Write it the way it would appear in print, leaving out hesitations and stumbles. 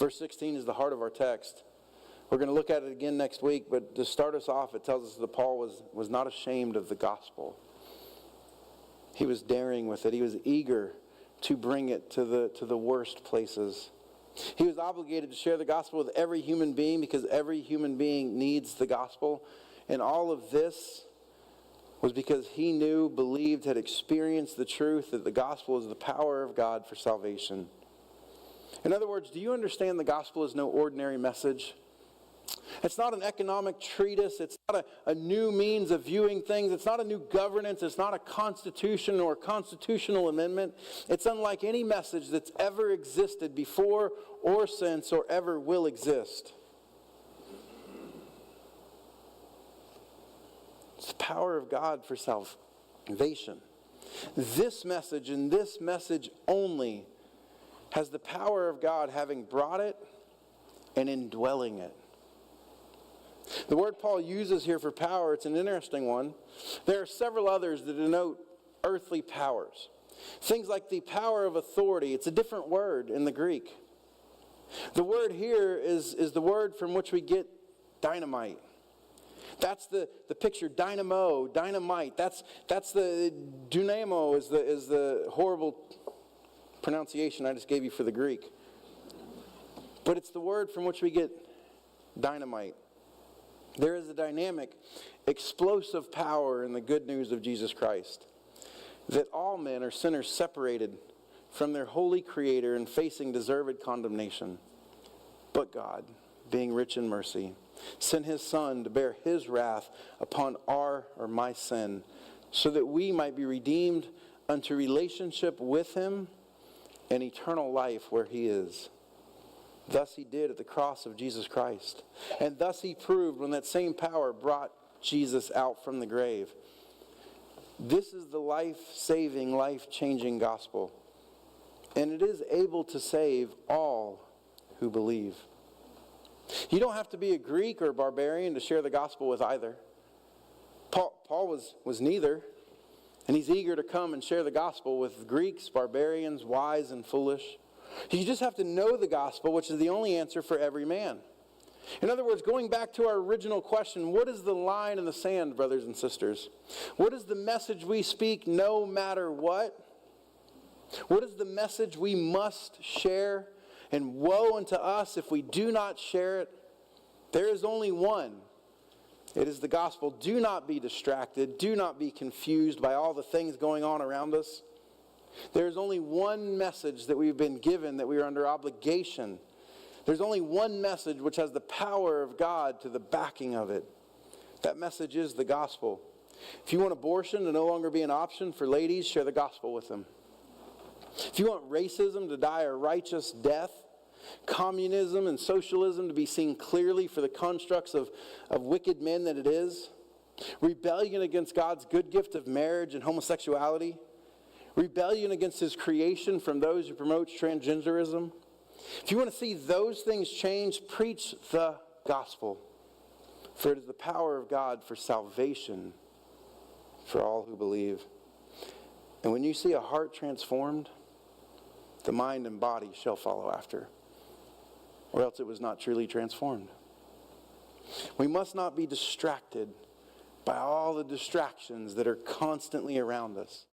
Verse 16 is the heart of our text. We're going to look at it again next week, but to start us off, it tells us that Paul was not ashamed of the gospel. He was daring with it. He was eager to bring it to the worst places. He was obligated to share the gospel with every human being because every human being needs the gospel. And all of this was because he knew, believed, had experienced the truth that the gospel is the power of God for salvation. In other words, do you understand the gospel is no ordinary message? It's not an economic treatise. It's not a new means of viewing things. It's not a new governance. It's not a constitution or a constitutional amendment. It's unlike any message that's ever existed before or since or ever will exist. It's the power of God for salvation. This message and this message only has the power of God having brought it and indwelling it. The word Paul uses here for power, it's an interesting one. There are several others that denote earthly powers. Things like the power of authority. It's a different word in the Greek. The word here is the word from which we get dynamite. That's the picture, dynamo, dynamite. That's the dunamo is the horrible pronunciation I just gave you for the Greek. But it's the word from which we get dynamite. There is a dynamic, explosive power in the good news of Jesus Christ. That all men are sinners separated from their holy Creator and facing deserved condemnation. But God, being rich in mercy, sent His Son to bear His wrath upon my sin, so that we might be redeemed unto relationship with Him and eternal life where He is. Thus He did at the cross of Jesus Christ. And thus He proved when that same power brought Jesus out from the grave. This is the life-saving, life-changing gospel. And it is able to save all who believe. You don't have to be a Greek or a barbarian to share the gospel with either. Paul was neither. And he's eager to come and share the gospel with Greeks, barbarians, wise and foolish. You just have to know the gospel, which is the only answer for every man. In other words, going back to our original question, what is the line in the sand, brothers and sisters? What is the message we speak no matter what? What is the message we must share? And woe unto us if we do not share it. There is only one. It is the gospel. Do not be distracted. Do not be confused by all the things going on around us. There is only one message that we've been given, that we are under obligation. There's only one message which has the power of God to the backing of it. That message is the gospel. If you want abortion to no longer be an option for ladies, share the gospel with them. If you want racism to die a righteous death, communism and socialism to be seen clearly for the constructs of wicked men that it is, rebellion against God's good gift of marriage and homosexuality, rebellion against His creation from those who promote transgenderism. If you want to see those things change, preach the gospel. For it is the power of God for salvation for all who believe. And when you see a heart transformed, the mind and body shall follow after, or else it was not truly transformed. We must not be distracted by all the distractions that are constantly around us.